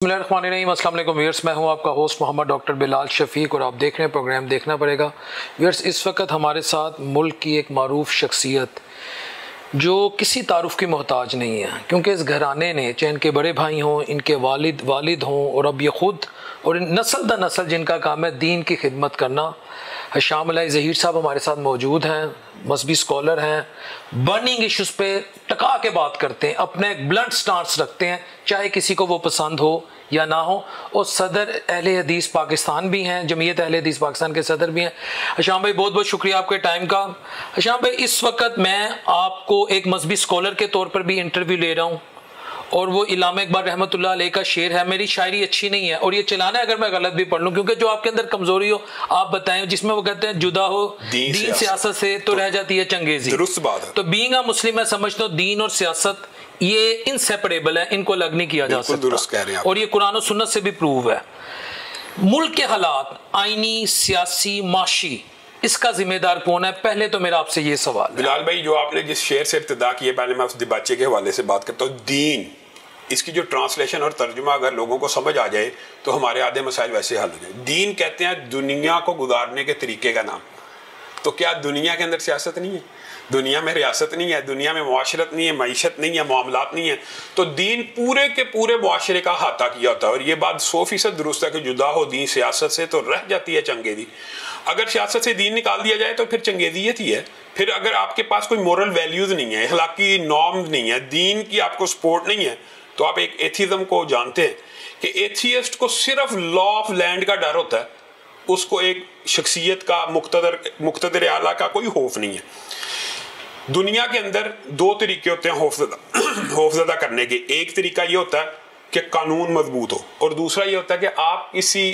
अस्सलाम वालेकुम व्यूअर्स, मैं हूं आपका होस्ट मोहम्मद डॉक्टर बिलाल शफीक और आप देख रहे हैं प्रोग्राम देखना पड़ेगा। व्यूअर्स, इस वक्त हमारे साथ मुल्क की एक मारूफ शख्सियत जो किसी तारुफ की मोहताज नहीं है, क्योंकि इस घराने ने चाहे इनके बड़े भाई हों, इनके वालिद हों और अब ये ख़ुद और नस्ल दर नस्ल जिनका काम है दीन की खिदमत करना। शाम अलाई ज़हीर साहब हमारे साथ मौजूद हैं, मजहबी स्कॉलर हैं, बर्निंग इश्यूज़ पे टका के बात करते हैं, अपने एक ब्लंट स्टांस रखते हैं, चाहे किसी को वो पसंद हो या ना हो। और सदर अहले हदीस पाकिस्तान भी हैं, जमीयत अहले हदीस पाकिस्तान के सदर भी हैं। अशाम भाई, बहुत बहुत शुक्रिया आपके टाइम का। अशाम भाई, इस वक्त मैं आपको एक मजहबी स्कॉलर के तौर पर भी इंटरव्यू ले रहा हूँ और वो इलामा इकबाल रहमतुल्लाह अलैह का शेर है, मेरी शायरी अच्छी नहीं है और ये चलाना है अगर मैं गलत भी पढ़ लूँ, क्योंकि जो आपके अंदर कमजोरी हो आप बताएं, जिसमें वो कहते हैं जुदा हो दीन सियासत से तो रह जाती है चंगेजी। दुरुस्त बात है। तो बीइंग अ मुस्लिम मैं समझता हूँ दीन और सियासत ये इनसेपरेबल है, इनको अलग नहीं किया जा सकता और ये कुरान और सुन्नत से भी प्रूव है। मुल्क के हालात आईनी, सियासी, माशी, इसका जिम्मेदार कौन है? पहले तो मेरा आपसे ये सवाल बिलाल भाई, जो आपने जिस शेर से इब्तिदा की है, पहले मैं उस दिबाचे के हवाले से बात करता हूँ। दीन, इसकी जो ट्रांसलेशन और तर्जुमा अगर लोगों को समझ आ जाए तो हमारे आधे मसाइल वैसे हल हो जाए। दीन कहते हैं दुनिया को गुजारने के तरीके का नाम। तो क्या दुनिया के अंदर सियासत नहीं है? दुनिया में रियासत नहीं है? दुनिया में मुआशरत नहीं है, मईशत नहीं है, मामलात नहीं है? तो दीन पूरे के पूरे मुआशरे का अहाता किया होता है और ये बात 100% दुरुस्त है कि जुदा हो दीन सियासत से तो रह जाती है चंगेजी। अगर सियासत से दीन निकाल दिया जाए तो फिर चंगेजियत ही है। फिर अगर आपके पास कोई मोरल वैल्यूज नहीं है, अखलाकी नॉर्म्स नहीं है, दीन की आपको सपोर्ट नहीं है, तो आप एक एथिज्म को जानते हैं कि एथियस्ट को सिर्फ लॉ ऑफ लैंड का डर होता है, उसको एक शख्सियत का मुक्तदर आला का कोई खौफ नहीं है। दुनिया के अंदर दो तरीके होते हैं खौफजदा करने के। एक तरीका ये होता है कि कानून मजबूत हो और दूसरा ये होता है कि आप किसी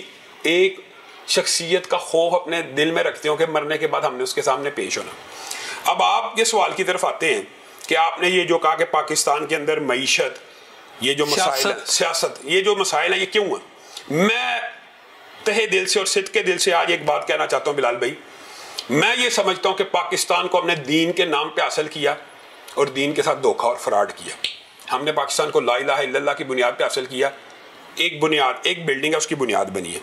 एक शख्सियत का खौफ अपने दिल में रखते हो कि मरने के बाद हमने उसके सामने पेश होना। अब आप ये सवाल की तरफ आते हैं कि आपने ये जो कहा कि पाकिस्तान के अंदर मईशत, ये जो मसाइल सियासत, ये जो मसाइल है ये क्यों है? मैं तहे दिल से और सिद्ध के दिल से आज एक बात कहना चाहता हूँ बिलाल भाई, मैं ये समझता हूँ कि पाकिस्तान को हमने दीन के नाम पे हासिल किया और दीन के साथ धोखा और फ्रॉड किया। हमने पाकिस्तान को ला इलाहा इल्लल्लाह की बुनियाद पे हासिल किया। एक बुनियाद, एक बिल्डिंग है, उसकी बुनियाद बनी है।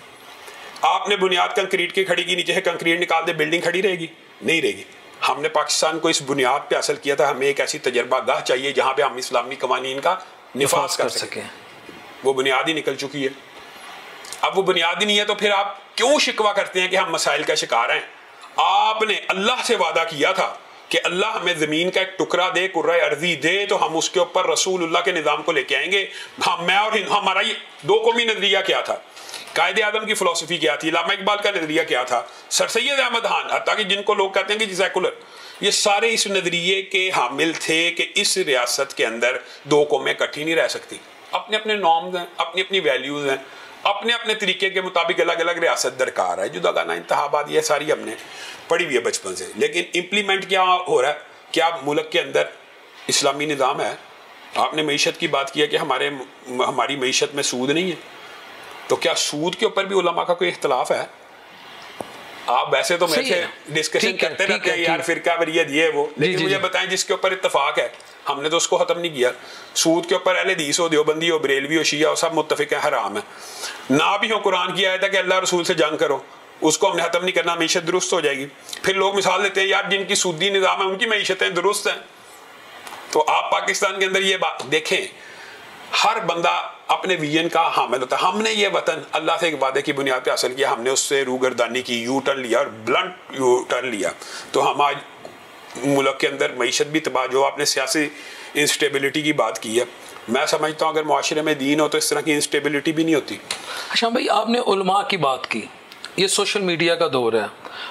आपने बुनियाद कंक्रीट की खड़ी की, नीचे से कंक्रीट निकाल दे, बिल्डिंग खड़ी रहेगी? नहीं रहेगी। हमने पाकिस्तान को इस बुनियाद पे हासिल किया था। हमें एक ऐसी तजर्बा गाह चाहिए जहाँ पे हम इस्लामी कवानीन का निफाज कर सकें। वो बुनियाद ही निकल चुकी है। अब वो बुनियाद ही नहीं है तो फिर आप क्यों शिकवा करते हैं कि हम मसाइल का शिकार हैं? आपने अल्लाह से वादा किया था कि अल्लाह हमें जमीन का एक टुकड़ा दे, कुर्रा अर्जी दे, तो हम उसके ऊपर रसूलुल्लाह के निज़ाम को लेके आएंगे। मैं और हमारा ये दो कौमी नजरिया क्या था, कायदे आदम की फिलॉसफी क्या थी, इलामा इकबाल का नजरिया क्या था, सर सैयद अहमद खान, ताकि जिनको लोग कहते हैं कि सेकुलर, ये सारे इस नजरिए के हामिल थे कि इस रियासत के अंदर दो कौमें इकट्ठी नहीं रह सकती। अपने अपने नॉर्म्स हैं, अपनी अपनी वैल्यूज हैं, अपने अपने तरीके के मुताबिक अलग अलग रियासत दरकार है। जुदागाना इंतहाबात ये सारी हमने पढ़ी हुई है बचपन से, लेकिन इम्प्लीमेंट क्या हो रहा है? क्या मुल्क के अंदर इस्लामी निज़ाम है? आपने मईशत की बात की है कि हमारी मईशत में सूद नहीं है, तो क्या सूद के ऊपर भी उलमा का कोई इख्तलाफ है? आप वैसे तो मेरे से डिस्कशन करते रहते हैं यार, फिरका वरीयत ये वो, लेकिन मुझे बताएं जिसके ऊपर इत्तफाक है, हमने तो उसको खत्म नहीं किया। सूद के ऊपर अहले हदीस हो, देवबंदी हो, बरेलवी हो, शिया हो, सब मुत्तफिक है हराम है। ना भी हो कुरान की आयत है कि अल्लाह रसूल से जंग करो, उसको हमने खत्म नहीं करना, मईशत दुरुस्त हो जाएगी। फिर लोग मिसाल देते हैं यार जिनकी सूदी निज़ाम है उनकी मईशतें दुरुस्त हैं। तो आप पाकिस्तान के अंदर ये बात देखें, हर बंदा अपने विजन का हामिल होता है। हमने ये वतन अल्लाह से एक वादे की बुनियाद पे हासिल किया, हमने उससे रूगर्दानी की, यू टर्न लिया और ब्लंट यू टर्न लिया, तो हम आज मुल्क के अंदर मईशत भी तबाह। जो आपने सियासी इंस्टेबिलिटी की बात की है, मैं समझता हूँ अगर मुआशरे में दीन हो तो इस तरह की इंस्टेबिलिटी भी नहीं होती। अच्छा भाई, आपने उलमा की बात की, ये सोशल मीडिया का दौर है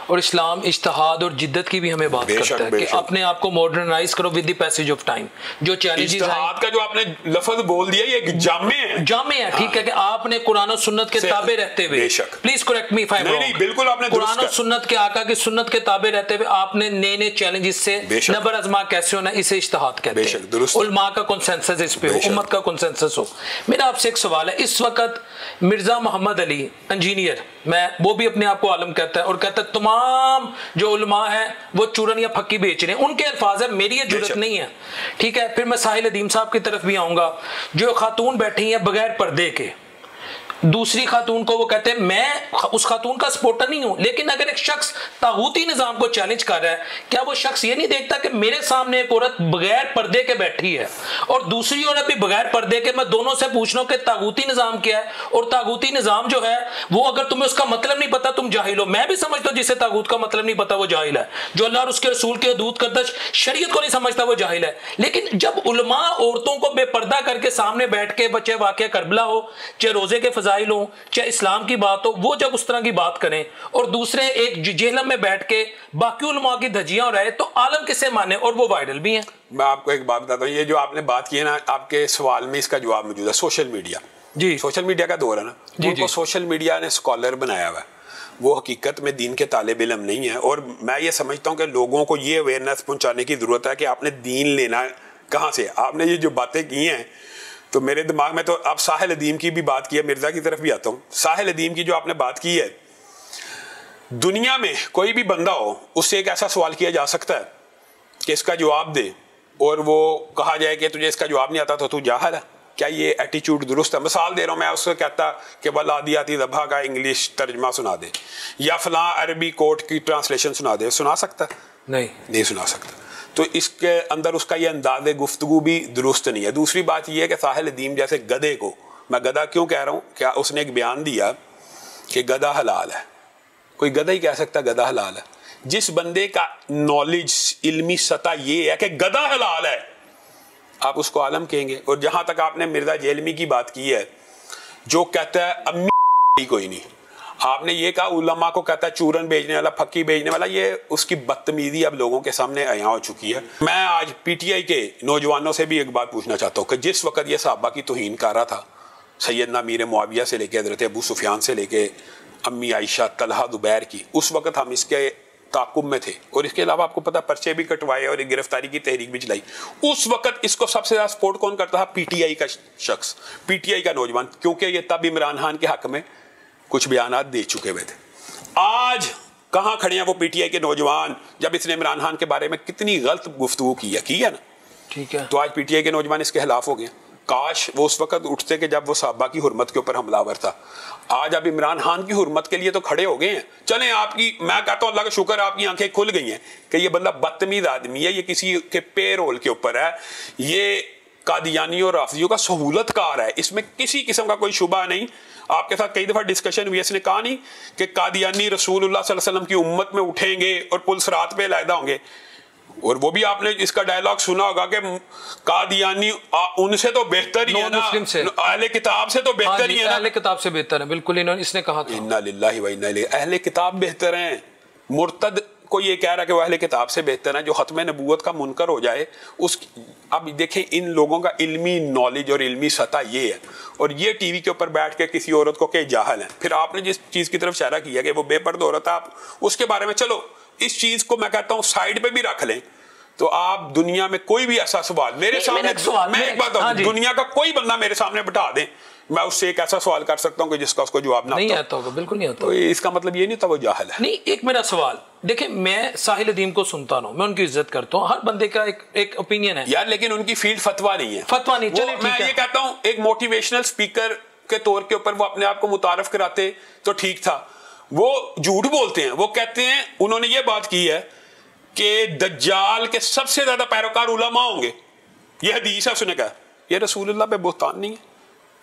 और इस्लाम इज्तिहाद और जिद्दत की भी हमें बात करता है कि अपने आप को मॉडर्नाइज करो with the passage of time. जो चैलेंजेस इज्तिहाद का जो आपने लफ्ज बोल दिया, ये जामे है, ठीक है कि आपने कुरान और सुन्नत के ताबे रहते हुए, please correct me if I am wrong, बिल्कुल आपने कुरान और सुन्नत के आका की सुन्नत के ताबे रहते हुए आपने नए नए चैलेंजेस से नबर आजमा कैसे होना, इसे इज्तिहाद कहते हैं। उलमा का कंसेंसस इस पे हो, उम्मत का कंसेंसस हो। मेरा आपसे एक सवाल है, इस वक्त मिर्जा मोहम्मद अली इंजीनियर, मैं वो भी अपने आप को आलम कहता है और कहता है तमाम जो उलमा है वो चूरन या फक्की बेच रहे हैं, उनके अल्फाज है, मेरी ये जरूरत नहीं है, ठीक है। फिर मैं साहिल अदीम साहब की तरफ भी आऊंगा, जो खातून बैठी हैं बगैर पर्दे के, दूसरी खातून को वो कहते हैं मैं उस खातून का सपोर्टर नहीं हूं, लेकिन अगर एक शख्स तागूती निजाम को चैलेंज कर रहा है, क्या वो शख्स ये नहीं देखता कि मेरे सामने एक औरत बगैर पर्दे के बैठी है और दूसरी औरत भी बगैर पर्दे के, मैं दोनों से पूछ रहा हूं कि तागूती निजाम क्या है, और तागूती निजाम जो है वो अगर तुम्हें उसका मतलब नहीं पता तुम जाहिल हो। मैं भी समझता हूं जिसे तागूत का मतलब नहीं पता वो जाहिल है, जो अल्लाह और उसके रसूल के हदूद करदश शरीयत को नहीं समझता वो जाहिल है। लेकिन जब उलमा औरतों को बेपर्दा करके सामने बैठ के, बच्चे वाकया करबला हो, चाहे रोजे के फजाइल हो, चाहे इस्लाम की बात हो, वो जब उस तरह की बात करें और दूसरे एक जेहलम में बैठ के बाकी उलमा की धज्जियां रहे, तो आलम किसे माने, और वो वायरल भी हैं। मैं आपको एक बात बताता हूँ, ये जो आपने बात की है ना, आपके सवाल में इसका जवाब मौजूद है। सोशल मीडिया, जी सोशल मीडिया का दौर है ना, उनको सोशल मीडिया ने स्कॉलर बनाया हुआ है, वो हकीकत में दीन के तालिब इल्म नहीं है। और मैं ये समझता हूँ कि लोगों को ये अवेयरनेस पहुंचाने की जरूरत है कि आपने दीन लेना कहाँ से। आपने ये जो बातें की हैं तो मेरे दिमाग में तो अब साहिल अदीम की भी बात की है, मिर्जा की तरफ भी आता हूँ। साहिल अदीम की जो आपने बात की है, दुनिया में कोई भी बंदा हो उससे एक ऐसा सवाल किया जा सकता है कि इसका जवाब दे, और वो कहा जाए कि तुझे इसका जवाब नहीं आता तो तू जाहिल है। क्या ये एटीट्यूड दुरुस्त है? मिसाल दे रहा हूँ मैं, उससे कहता कि वलादियाती ज़बा का इंग्लिश तर्जमा सुना दे, या फलां अरबी कोर्ट की ट्रांसलेशन सुना दे, सुना सकता? नहीं सुना सकता। तो इसके अंदर उसका ये अंदाज़े गुफ्तगू भी दुरुस्त नहीं है। दूसरी बात यह है कि साहिल अदीम जैसे गधे को, मैं गधा क्यों कह रहा हूँ, क्या उसने एक बयान दिया कि गधा हलाल है। कोई गधा ही कह सकता गधा हलाल है? जिस बंदे का नॉलेज, इल्मी सतह ये है कि गधा हलाल है, आप उसको आलम कहेंगे। और जहां तक आपने मिर्जा जेलमी की बात की है, जो कहता है अम्मी कोई नहीं, आपने ये कहा उलमा को कहता है चूरन बेचने वाला, फक्की बेचने वाला, ये उसकी बदतमीजी अब लोगों के सामने अया हो चुकी है। मैं आज पीटीआई के नौजवानों से भी एक बात पूछना चाहता हूँ कि जिस वक्त ये सहाबा की तौहीन कर रहा था, सैयदना मीर मुआविया से लेके हजरत अबू सुफियान से लेके अम्मी आयशा, तलहा, जुबैर की, उस वक्त हम इसके ताकुब में थे, और इसके अलावा आपको पता पर्चे भी कटवाए और गिरफ्तारी की तहरीक भी चलाई। उस वक्त इसको सबसे ज्यादा सपोर्ट कौन करता था? पीटीआई का शख्स, पीटीआई का नौजवान, क्योंकि ये तब इमरान खान के हक में कुछ बयानात दे चुके हुए थे। आज कहां खड़े हैं वो पीटीआई के नौजवान, जब इसने इमरान खान के बारे में कितनी गलत गुफ्तगू की है ना, ठीक है, तो आज पीटीआई के नौजवान इसके खिलाफ हो गए। काश वो उस वक्त उठते कि जब वो साहबा की हुर्मत के ऊपर हमलावर था। आज अब इमरान खान की हुर्मत के लिए तो खड़े हो गए हैं। चलें, आपकी, मैं कहता हूं अल्लाह का शुक्र आपकी आंखें खुल गई हैं कि ये बंदा बदतमीज आदमी है, ये किसी के पेरोल के ऊपर है, ये कादियानी और राफियों का सहूलतकार है, इसमें किसी किस्म का कोई शुबा नहीं। आपके साथ कई दफा डिस्कशन हुई, इसने कहा नहीं कि कादियानी रसूलुल्लाह सल्लल्लाहु अलैहि वसल्लम की उम्मत में उठेंगे और पुलसरात पे अलहदा होंगे। और वो भी आपने इसका डायलॉग सुना होगा कि कादियानी उनसे तो बेहतर ही है ना, अहले किताब से तो बेहतर ही है ना, अहले किताब से बेहतर है, बिल्कुल इन्होंने इसने कहा था। इन्ना लिल्लाहि व इन्ना इलैहि, अहले किताब बेहतर हैं। मुर्तद को ये कह रहा है कि वो अहले किताब से बेहतर है, जो खत्म नबूवत का मुनकर हो जाए उस। अब देखें इन लोगों का इल्मी नॉलेज और इल्मी सतह ये है, और ये टीवी के ऊपर बैठ के किसी औरत को के जाहल है। फिर आपने जिस चीज़ की तरफ इशारा किया कि वो बेपर्द औरत है, आप उसके बारे में, चलो इस चीज़ को मैं कहता हूँ साइड पे भी रख लें, तो आप दुनिया में कोई भी ऐसा सवाल मेरे सामने, मैं एक बात बताऊं, दुनिया का कोई बंदा मेरे सामने बिठा दें, मैं उससे एक ऐसा सवाल कर सकता हूं कि जिसका उसको जवाब नहीं आता होगा, बिल्कुल नहीं आता। तो इसका मतलब ये नहीं था वो जाहिल है। नहीं, एक मेरा सवाल देखें, मैं साहिल अदीम को सुनता हूं, मैं उनकी इज्जत करता हूं, हर बंदे का एक ओपिनियन है यार, लेकिन उनकी फील्ड फतवा नहीं है, फतवा नहीं। चलिए मैं ये कहता हूं एक मोटिवेशनल स्पीकर के तौर के ऊपर वो अपने आप को मुतारफ कराते तो ठीक था। वो झूठ बोलते हैं, वो कहते हैं, उन्होंने ये बात की है कि दज्जाल के सबसे ज्यादा पैरोकार उलमा होंगे, यह हदीस है, उसने कहा, यह रसूलुल्लाह पे बुहतान नहीं है।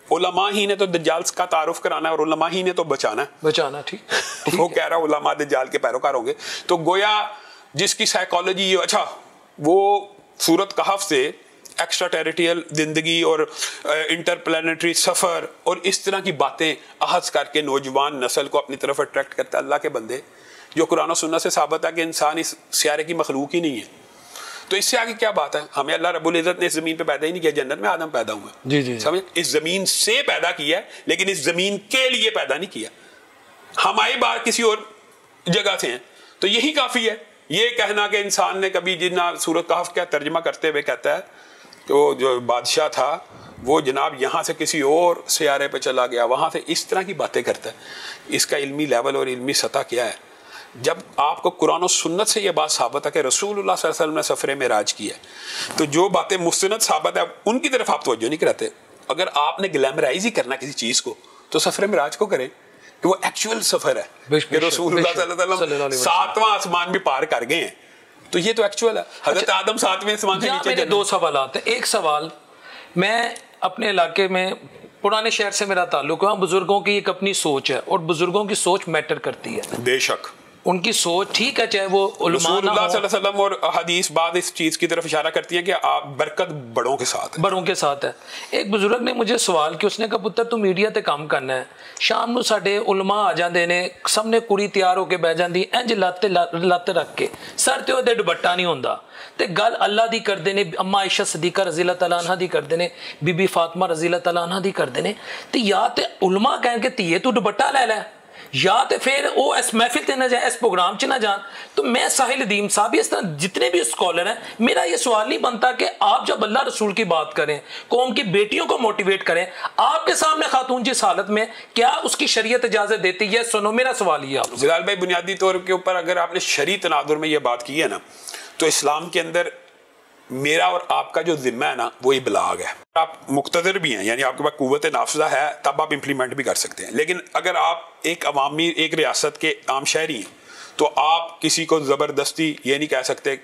उलमा ही ने तो दज्जाल का तारुफ कराना है और उलमा ही ने तो बचाना, ठीक वो कह रहा है उलमा दज्जाल के पैरोकार होंगे। तो गोया जिसकी साइकोलॉजी, अच्छा वो सूरत कहफ से एक्स्ट्रा टेरिटोरियल जिंदगी और इंटरप्लानिटरी सफर और इस तरह की बातें अहज करके नौजवान नस्ल को अपनी तरफ अट्रैक्ट करता है। अल्लाह के बंदे, जो कुरान और सुन्नत से साबित है कि इंसान इस सियारे की मखलूक ही नहीं है, तो इससे आगे क्या बात है? हमें अल्लाह रब्बुल इज़्ज़त ने इस जमीन पे पैदा ही नहीं किया, जन्नत में आदम पैदा हुआ, जी समझ, इस जमीन से पैदा किया, लेकिन इस जमीन के लिए पैदा नहीं किया। हमारी बात किसी और जगह से है, तो यही काफी है। ये कहना कि इंसान ने कभी, जिन्ना सूरत कहफ का तर्जमा करते हुए कहता है कि वो जो बादशाह था वो जनाब यहाँ से किसी और सियारे पे चला गया, वहाँ से, इस तरह की बातें करता है। इसका इल्मी लेवल और इल्मी सतह क्या है? जब आपको कुरान और सुन्नत से यह बात साबित है कि रसूलुल्लाह सल्लल्लाहु अलैहि वसल्लम ने सफरे में राज किया है, तो जो बातें मुस्तनद साबित है उनकी तरफ आप तवज्जो नहीं कराते। अगर आपने ग्लैमराइज ही करना किसी चीज़ को, तो सफर मिराज को करे कि वो एक्चुअल सफर है कि रसूलुल्लाह सल्लल्लाहु अलैहि वसल्लम 7वां आसमान भी पार कर गए हैं, तो ये तो एक्चुअल है। हजरत आदम 7वें आसमान से नीचे। मेरे 2 सवाल हैं। एक सवाल, मैं अपने इलाके में पुराने शहर से मेरा ताल्लुक है, बुजुर्गों की एक अपनी सोच है और बुजुर्गों की सोच मैटर करती है। बेशक उनकी सोच ठीक है, चाहे वो उलमा ना हो। रसूलुल्लाह सल्लल्लाहु अलैहि वसल्लम और हदीस बाद इस चीज की तरफ इशारा करती है कि आप बरकत बड़ों के साथ है। बड़ों के साथ है। एक बुजुर्ग ने मुझे सवाल किया, उसने कहा पुत्र तू मीडिया ते काम करना है, शाम ਨੂੰ ਸਾਡੇ ਉਲਮਾ ਆ ਜਾਂਦੇ ਨੇ, ਸਾਹਮਣੇ ਕੁੜੀ ਤਿਆਰ ਹੋ ਕੇ ਬਹਿ ਜਾਂਦੀ ਇੰਜ ਲੱਤ ਰੱਖ ਕੇ, ਸਰ ਤੇ ਉਹਦੇ ਦੁਪੱਟਾ ਨਹੀਂ ਹੁੰਦਾ, ਤੇ ਗੱਲ ਅੱਲਾ ਦੀ ਕਰਦੇ ਨੇ, ਅੰਮਾ ਆਇਸ਼ਾ ਸਦੀਕਾ ਰਜ਼ੀ ਅੱਲਾਹ ਤਆਲਾ ਅਨਹਾ ਦੀ ਕਰਦੇ ਨੇ, ਬੀਬੀ ਫਾਤਮਾ ਰਜ਼ੀ ਅੱਲਾਹ ਤਆਲਾ ਅਨਹਾ ਦੀ ਕਰਦੇ ਨੇ, ਤੇ ਜਾਂ ਤੇ ਉਲਮਾ ਕਹਿਣਗੇ ਧੀਏ ਤੂੰ ਦੁਪੱਟਾ ਲੈ ਲੈ, या तो फिर वो इस महफिल से ना जाए, इस प्रोग्राम च ना जान। तो मैं साहिल अदीम साहब, इस तरह जितने भी स्कॉलर हैं, मेरा ये सवाल नहीं बनता कि आप जब अल्लाह रसूल की बात करें, कौम की बेटियों को मोटिवेट करें, आपके सामने खातून जिस हालत में, क्या उसकी शरीयत इजाजत देती है? सुनो, मेरा सवाल ये आप जलाल भाई, बुनियादी तौर के ऊपर अगर आपने शरीय तनाजुर में ये बात की है ना, तो इस्लाम के अंदर मेरा और आपका जो जिम्मा है ना वो इबलाग है। आप मुक्तदर भी हैं, यानी आपके पास कुव्वत नाफिज़ा है, तब आप इम्प्लीमेंट भी कर सकते हैं। लेकिन अगर आप एक अवामी, एक रियासत के आम शहरी हैं, तो आप किसी को ज़बरदस्ती ये नहीं कह सकते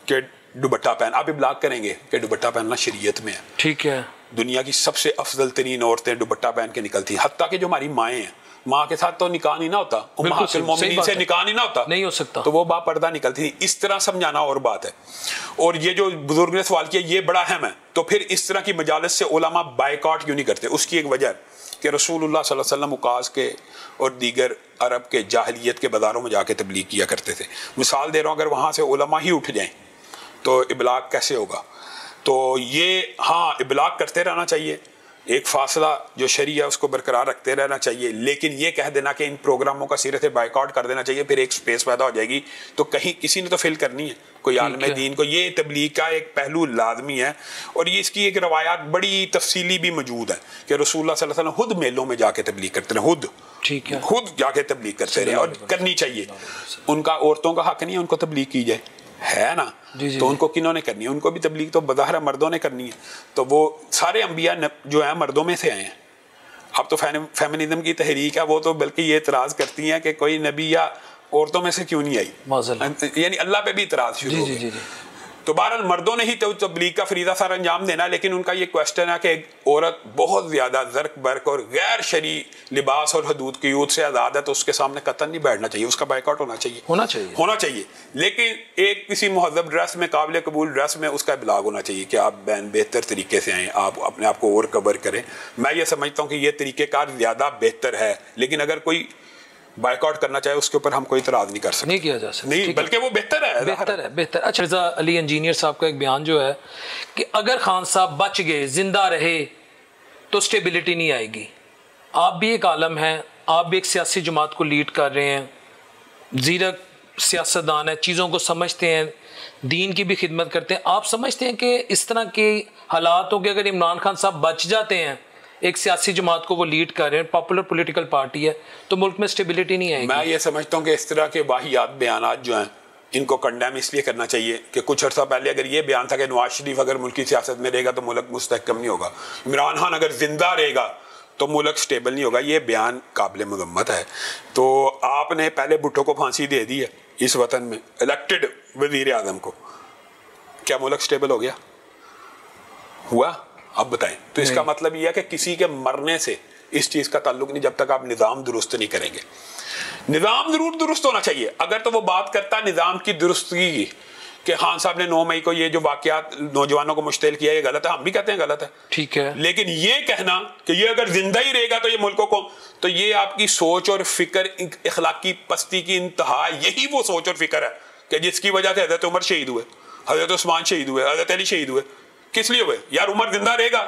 कि दुपट्टा पहन। आप इबलाग करेंगे कि दुपट्टा पहनना शरीयत में है। ठीक है। दुनिया की सबसे अफजल तरीन औरतें दुपट्टा पहन के निकलती हैं, हत्ता कि जो हमारी माएँ हैं, माँ के साथ तो निकाह नहीं ना होता, उम्महातुल मोमिनीन से निकाह नहीं ना होता, नहीं हो सकता, तो वो बापर्दा निकलती थी। इस तरह समझाना और बात है। और ये जो बुजुर्ग ने सवाल किया ये बड़ा अहम है। तो फिर इस तरह की मजालिस से उलमा बायकॉट क्यों नहीं करते? उसकी एक वजह कि रसूलुल्लाह सल्लल्लाहु अलैहि वसल्लम उकास के और दीगर अरब के जाहिलियत के बाज़ारों में जाके तबलीग किया करते थे। मिसाल दे रहा हूँ, अगर वहाँ से उलमा ही उठ जाएं तो इबलाग कैसे होगा? तो ये हाँ, इबलाग करते रहना चाहिए, एक फासला जो शरीया उसको बरकरार रखते रहना चाहिए। लेकिन ये कह देना कि इन प्रोग्रामों का सिरे से बाइकआउट कर देना चाहिए, फिर एक स्पेस पैदा हो जाएगी, तो कहीं किसी ने तो फिल करनी है, कोई आलम दीन को। ये तबलीग का एक पहलू लाजमी है। और ये इसकी एक रवायात बड़ी तफसीली भी मौजूद है कि रसूलुल्लाह सल्लल्लाहु अलैहि वसल्लम खुद मेलों में जाके तबलीग करते रहे, खुद जाके तबलीग करते रहे, और करनी चाहिए। उनका औरतों का हक नहीं है उनको तबलीग की जाए, है ना? तो उनको किन्होंने करनी है? उनको भी तबलीग तो बज़ाहिर मर्दों ने करनी है। तो वो सारे अंबिया जो हैं मर्दों में से आए हैं। अब तो फेमिनिज्म की तहरीक है, वो तो बल्कि ये इतराज़ करती हैं कि कोई नबी या औरतों में से क्यों नहीं आई, यानी अल्लाह पे भी इतराज़ शुरू हो गए। तो बहरहाल मर्दों ने ही तो तबलीग का फरीदा सर अंजाम देना। लेकिन उनका ये क्वेश्चन है कि एक औरत बहुत ज़्यादा ज़र्क बर्क और गैर शरी लिबास और हदूद की यूद से आज़ाद है, तो उसके सामने कतन नहीं बैठना चाहिए, उसका बाइकआउट होना चाहिए। लेकिन एक किसी महज़ब ड्रेस में, काबिल कबूल ड्रेस में उसका इबलाग होना चाहिए कि आप बेहतर तरीके से आएँ, आप अपने आप को और कवर करें। मैं ये समझता हूँ कि ये तरीक़ेकार ज़्यादा बेहतर है। लेकिन अगर कोई बाइकआउट करना चाहे उसके ऊपर हम कोई इतराज़ नहीं कर सकते, नहीं किया जा सकता, नहीं, बल्कि वो बेहतर है। अच्छा, रज़ा अली इंजीनियर साहब का एक बयान जो है कि अगर खान साहब बच गए, जिंदा रहे, तो स्टेबिलिटी नहीं आएगी। आप भी एक आलम हैं, आप भी एक सियासी जमात को लीड कर रहे हैं, ज़ीरक सियासतदान है, चीज़ों को समझते हैं, दीन की भी खिदमत करते हैं। आप समझते हैं कि इस तरह के हालातों के अगर इमरान खान साहब बच जाते हैं, एक सियासी जमात को वो लीड कर रहे हैं, पॉपुलर पॉलिटिकल पार्टी है, तो मुल्क में स्टेबिलिटी नहीं आएगी? मैं ये समझता हूँ कि इस तरह के वाहियात बयानात जो हैं इनको कंडेम इसलिए करना चाहिए कि कुछ अर्सा पहले अगर ये बयान था कि नवाज शरीफ अगर मुल्क की सियासत में रहेगा तो मुल्क मुस्तहकम नहीं होगा, इमरान खान अगर जिंदा रहेगा तो मुल्क स्टेबल नहीं होगा, ये बयान काबिल मज़म्मत है। तो आपने पहले भुट्टो को फांसी दे दी है इस वतन में, इलेक्टेड वज़ीर आज़म को, क्या मुल्क स्टेबल हो गया? हुआ? अब बताएं। तो इसका मतलब यह है कि किसी के मरने से इस चीज का ताल्लुक नहीं, जब तक आप निजाम दुरुस्त नहीं करेंगे। निजाम जरूर दुरुस्त होना चाहिए। अगर तो वो बात करता निजाम की दुरुस्तगी की कि खान साहब ने 9 मई को ये जो वाकयात नौजवानों को मुश्तिल किया, ये गलत है, हम भी कहते हैं गलत है, ठीक है। लेकिन ये कहना कि ये अगर जिंदा ही रहेगा तो ये मुल्कों को, तो ये आपकी सोच और फिक्र, इखलाकी पस्ती की इंतहा, यही वो सोच और फिक्र है कि जिसकी वजह से हजरत उमर शहीद हुए, हजरत उस्मान शहीद हुए, हजरत अली शहीद हुए। किस लिए हुए? यार उमर जिंदा रहेगा,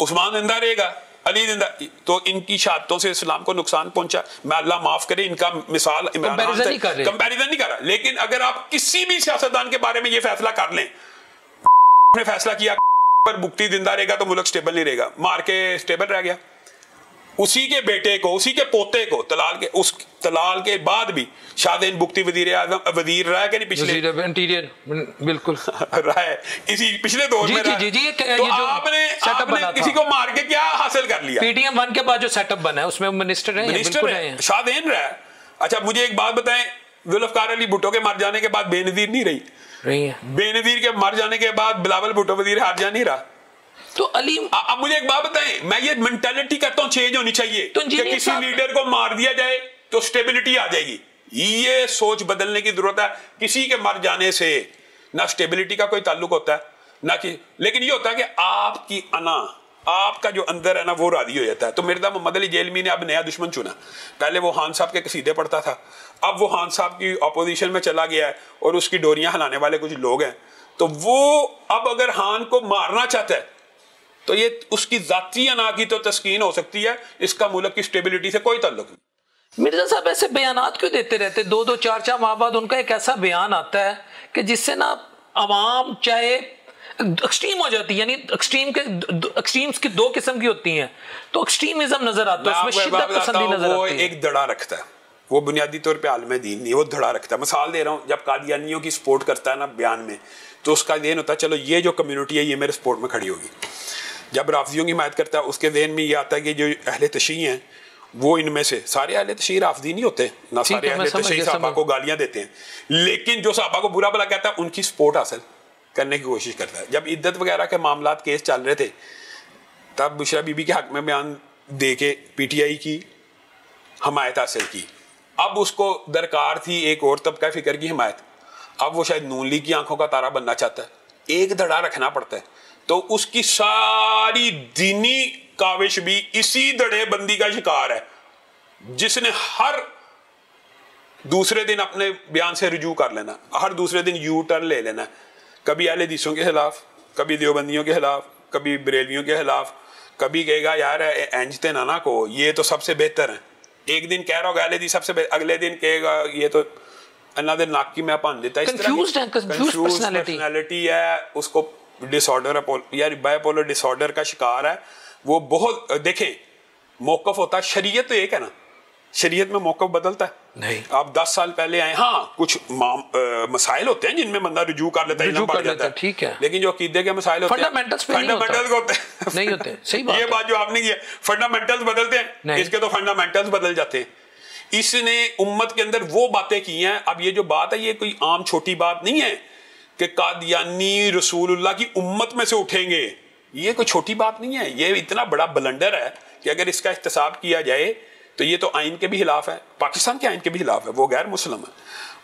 उस्मान जिंदा रहेगा, अली जिंदा, तो इनकी शहादतों से इस्लाम को नुकसान पहुंचा। मैं अल्लाह माफ करे, इनका मिसाल इमरान खान से कंपैरिजन नहीं कर रहा। लेकिन अगर आप किसी भी सियासतदान के बारे में ये फैसला कर लें, ने फैसला किया पर बुक्ति जिंदा रहेगा तो मुल्क स्टेबल नहीं रहेगा, मार के स्टेबल रह गया, उसी के बेटे को, उसी के पोते को तलाल के बाद भी शाहजेन बुख्ती वजीर रहा है कि नहीं पिछले इंटीरियर बिल्कुल रहा है इसी पिछले दौर में जी, तो आपने किसी को मार के क्या हासिल कर लिया? PTM 1 के बाद जो सेटअप बना है उसमें मिनिस्टर है शाहजेन रहा है। अच्छा मुझे एक बात बताएं, जुल्फकार अली भुट्टो के मर जाने के बाद बेनजीर नहीं रही है, बेनजीर के मर जाने के बाद बिलावल भुट्टो वजीर हारजा नहीं रहा। तो अली अब मुझे एक बात बताएं, मैं ये मेंटालिटी कहता हूं चेंज होनी चाहिए तो कि किसी लीडर को मार दिया जाए तो स्टेबिलिटी आ जाएगी। ये सोच बदलने की जरूरत है। किसी के मर जाने से ना स्टेबिलिटी का कोई ताल्लुक होता है ना कि, लेकिन ये होता है कि आपकी आपका जो अंदर है ना वो राजी हो जाता है। तो मिर्जा मोहम्मद अली जेलमी ने अब नया दुश्मन चुना। पहले वो खान साहब के कसीदे पढ़ता था, अब वो खान साहब की अपोजिशन में चला गया है और उसकी डोरियां हिलाने वाले कुछ लोग हैं। तो वो अब अगर खान को मारना चाहता है तो ये उसकी जाती अना की तो तस्कीन हो सकती है, इसका मुल्क की स्टेबिलिटी से कोई ताल्लुक नहीं। मिर्जा साहब ऐसे बयानात क्यों देते रहते? 2-2 4-4 माह बाद उनका एक ऐसा बयान आता है कि जिससे ना आवाम चाहे एक्सट्रीम हो जाती है, यानी एक्सट्रीम्स की 2 किस्म की होती हैं, तो एक्सट्रीमिज्म नजर आता है, उसमें शिद्दत पसंदी नजर आती है। एक धड़ा रखता है, वो बुनियादी तौर पे आलम दीन नहीं, वो धड़ा रखता है। मिसाल दे रहा हूँ, जब कादियानियों की सपोर्ट करता है ना बयान में, तो उसका देन होता है चलो ये जो कम्युनिटी है ये मेरे सपोर्ट में खड़ी होगी। जब राफजियों की हिमायत करता है उसके देन में ये आता है कि जो अहले तशी हैं वो इनमें से सारे अहले तशी राफजी नहीं होते ना, सारे अहले तशी साहबा को गालियां देते हैं, लेकिन जो साहबा को बुरा भला कहता है उनकी सपोर्ट हासिल करने की कोशिश करता है। जब इद्दत वगैरह के मामला केस चल रहे थे तब बुशरा बीबी के हक में बयान दे के PTI की हमायत हासिल की। अब उसको दरकार थी एक और तबका फिक्र की हिमायत, अब वो शायद नून लीग की आंखों का तारा बनना चाहता है। एक धड़ा रखना पड़ता है, तो उसकी सारी दीनी काविश भी इसी धड़े बंदी का शिकार है, जिसने हर दूसरे दिन अपने बयान से रुजू कर लेना, हर दूसरे दिन यू टर्न ले लेना, कभी अहले हदीसों के खिलाफ, कभी देवबंदियों के खिलाफ, कभी बरेलवियों के खिलाफ, कभी कहेगा यार एंजते नाना को ये तो सबसे बेहतर है, एक दिन कह रहा होगा अहले हदीस सबसे, अगले दिन कहेगा ये तो अनदर नाक की मैं पान देता है। कंफ्यूज्ड पर्सनालिटी है, उसको डिसऑर्डर या बाइपोलर डिसऑर्डर का शिकार है वो। बहुत देखें मौकफ होता है, शरीयत तो एक है ना, शरीयत में मौकफ बदलता है नहीं। आप 10 साल पहले आए, हाँ कुछ मसाइल होते हैं जिनमें बंदा रुजू कर लेता है, ठीक है, लेकिन जो अकीदे के मसाइल होते हैं फंडामेंटल्स नहीं होते। सही बात, ये बात जो आपने की है, फंडामेंटल्स बदलते हैं, इसके तो फंडामेंटल्स बदल जाते हैं। इसने उम्मत के अंदर वो बातें की हैं। अब ये जो बात है ये कोई आम छोटी बात नहीं है कि कादियानी रसूलुल्लाह की उम्मत में से उठेंगे, ये कोई छोटी बात नहीं है, ये इतना बड़ा ब्लंडर है कि अगर इसका इहतसाब किया जाए तो ये तो आइन के भी खिलाफ है, पाकिस्तान के आइन के भी खिलाफ है, वो गैर मुस्लिम है।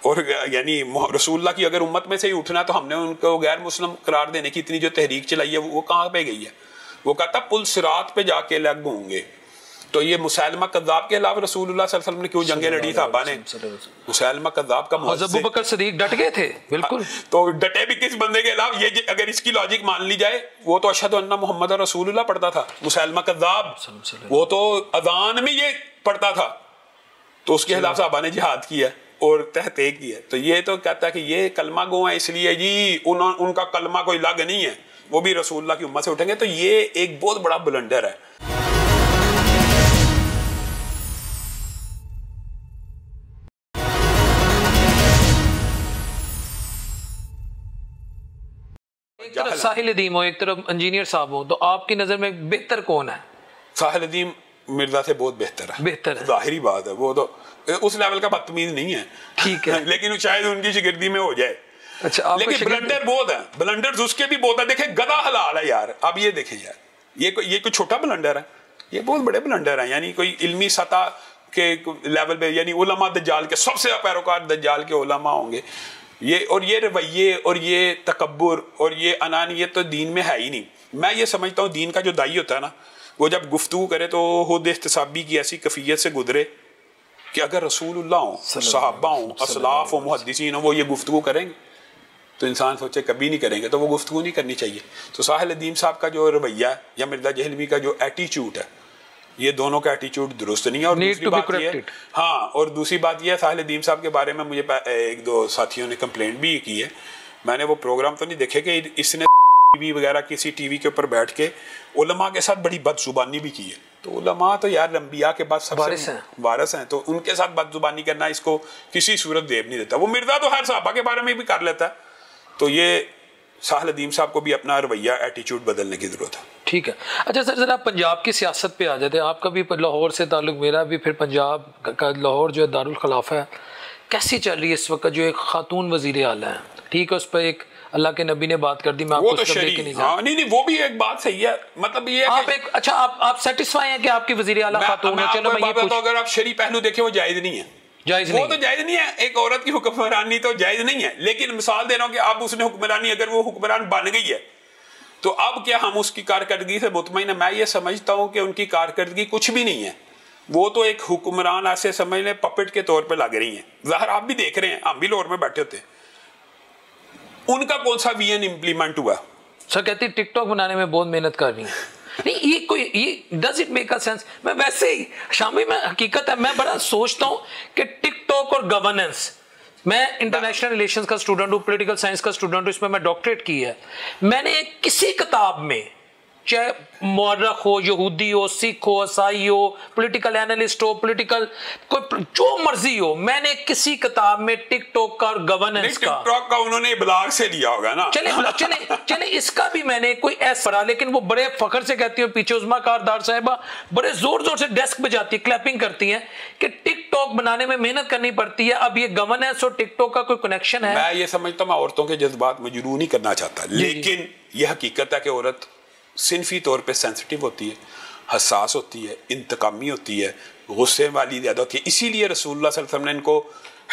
और यानी रसूलुल्लाह की अगर उम्मत में से ही उठना, तो हमने उनको गैर मुस्लिम करार देने की इतनी जो तहरीक चलाई है वो कहाँ पे गई है? वो कहता पुल सिरात पे जाके लग होंगे। तो ये मुसैलमा कज़्ज़ाब के अलावा रसूलुल्लाह सल्लल्लाहु अलैहि वसल्लम ने क्यों जंगे लड़ी साहबा ने? मुसैलमा कज़्ज़ाब का अबू बकर सिद्दीक डट गए थे, बिल्कुल। तो डटे भी किस बंदे के अलावा? ये अगर इसकी लॉजिक मान ली जाए, वो तो अशहदु अन्ना मुहम्मद रसूलुल्लाह पढ़ता था, मुसैलमा कज़्ज़ाब वो तो अज़ान में ये पढ़ता था, तो उसके खिलाफ साहबा ने जिहाद किया और तहकीक किया। तो ये तो कहता है कि ये कलमा गो है, इसलिए जी उनका कलमा कोई लग नहीं है, वो भी रसूलुल्लाह की उम्मत से उठेंगे। तो ये एक बहुत बड़ा ब्लंडर है। एक तरफ साहिल अदीम हो, एक तरफ इंजीनियर साहब हो, तो आपकी नजर में बेहतर कौन है? साहिल अदीम मिर्जा से बहुत बेहतर है, बेहतर है, जाहिरी बात है, वो तो उस लेवल का बदतमीज नहीं है, ठीक है, लेकिन शायद उनकी शिगिर्दी में हो जाए। अच्छा, लेकिन ब्लंडर बहुत है, ब्लंडर उसके भी बहुत है। देखे गदा हलाल है यार, अब ये देखें यार, ये कोई छोटा ब्लंडर है, ये बहुत बड़े ब्लंडर है। यानी कोई इल्मी सतह के लेवल पे, यानी उलमा दज्जाल के सबसे पैरोकार दज्जाल के उलमा होंगे ये, और ये रवैये और ये तकब्बुर और ये अनानियत तो दीन में है ही नहीं। मैं ये समझता हूँ दीन का जो दाई होता है ना, वो जब गुफ्तगू करे तो खुद इख्तिसाबी की ऐसी कफियत से गुजरे कि अगर रसूलुल्लाह हो, सहाबा हो, असलाफ हो, मुहद्दिसीन हो, वो ये गुफ्तगू करेंगे तो इंसान सोचे कभी नहीं करेंगे, तो वो गुफ्तगू नहीं करनी चाहिए। तो साहिल अदीम साहब का जो रवैया है या मिर्जा जहलवी का जो एटीट्यूड है, ये दोनों का एटीट्यूड दुरुस्त नहीं है। और दूसरी बात ये है, हाँ, और दूसरी बात ये है, साहिल अदीम साहब के बारे में मुझे एक दो साथियों ने कंप्लेंट भी की है। मैंने वो प्रोग्राम तो नहीं देखे कि इसने टीवी वगैरह किसी टीवी के ऊपर बैठ के उलमा के साथ बड़ी बदजुबानी भी की है। तो उलमा तो यार अंबिया के बाद सबसे वारिस हैं, तो उनके साथ बदजुबानी करना इसको किसी सूरत देव नहीं देता। वो मिर्जा तो हर साहबा के बारे में भी कर लेता है, तो ये साहल अदीम साहब को भी अपना रवैया एटीट्यूड बदलने की जरूरत है। ठीक है। अच्छा सर, जरा पंजाब की सियासत पे आ जाते हैं। आपका भी लाहौर से ताल्लुक, मेरा भी, फिर पंजाब का लाहौर जो है दारुल खिलाफा है, कैसी चल रही है इस वक्त? जो एक खातून वजीर आला है, ठीक है, उस पर एक अल्लाह के नबी ने बात कर दी, मैं आपको उसको लेके नहीं जा नहीं, वो भी एक बात सही है, मतलब ये आप एक अच्छा आप सेटिस्फाई हैं कि आपकी वजीर आला खातून है? चलो मैं ये पूछ, अगर आप शरी पहलू देखें वो जायज नहीं है, वो तो जायज नहीं है। एक औरत की हुक्मरानी तो जायज नहीं है, लेकिन मिसाल दे रहा हूं कि अब उसने हुक्मरानी, अगर वो हुक्मरान बन गई है तो अब क्या हम उसकी कारकर्दगी से मुतमईन है? मैं ये समझता हूं कि उनकी कारकर्दगी कुछ भी नहीं है, वो तो एक हुक्मरान ऐसे समझ लें पपेट के तौर पे लग रही हैं। ज़ाहिर आप भी देख रहे हैं, हम भी लाहौर में बैठे होते हैं, उनका कौन सा विजन इंप्लीमेंट हुआ? सर कहती टिकटॉक बनाने में बहुत मेहनत कर रही है। नहीं, ये does it make a sense? मैं वैसे ही शामी में हकीकत है, मैं बड़ा सोचता हूं कि टिकटॉक और गवर्नेंस, मैं इंटरनेशनल रिलेशंस का स्टूडेंट हूं, पॉलिटिकल साइंस का स्टूडेंट हूं, इसमें मैं डॉक्टरेट की है। मैंने किसी किताब में, चाहे मौरख हो, यहूदी हो, सिख हो, ईसाई हो, पॉलिटिकल एनालिस्ट हो, पॉलिटिकल कोई जो मर्जी हो, मैंने किसी किताब में टिकटॉक का और गवर्नेंस का, टिकटॉक का उन्होंने ब्लॉग से लिया होगा ना, चले इसका भी मैंने कोई ऐसा पढ़ा, लेकिन वो बड़े फखर से कहती है, पीछे उस्मा कारदार साहिबा बड़े जोर जोर से डेस्क बजाती है, क्लैपिंग करती हैं कि टिकटॉक बनाने में मेहनत करनी पड़ती है। अब ये गवर्नेंस और टिकटॉक का कोई कनेक्शन है? मैं ये समझता हूं, मैं औरतों के जज्बात मजरूह नहीं करना चाहता, लेकिन यह हकीकत है कि औरत सिंफी तौर पे सेंसिटिव होती है, हसास होती है, इंतकामी होती है, गुस्से वाली ज़्यादा होती है। इसीलिए रसूलुल्लाह सल्लल्लाहु अलैहि वसल्लम ने इनको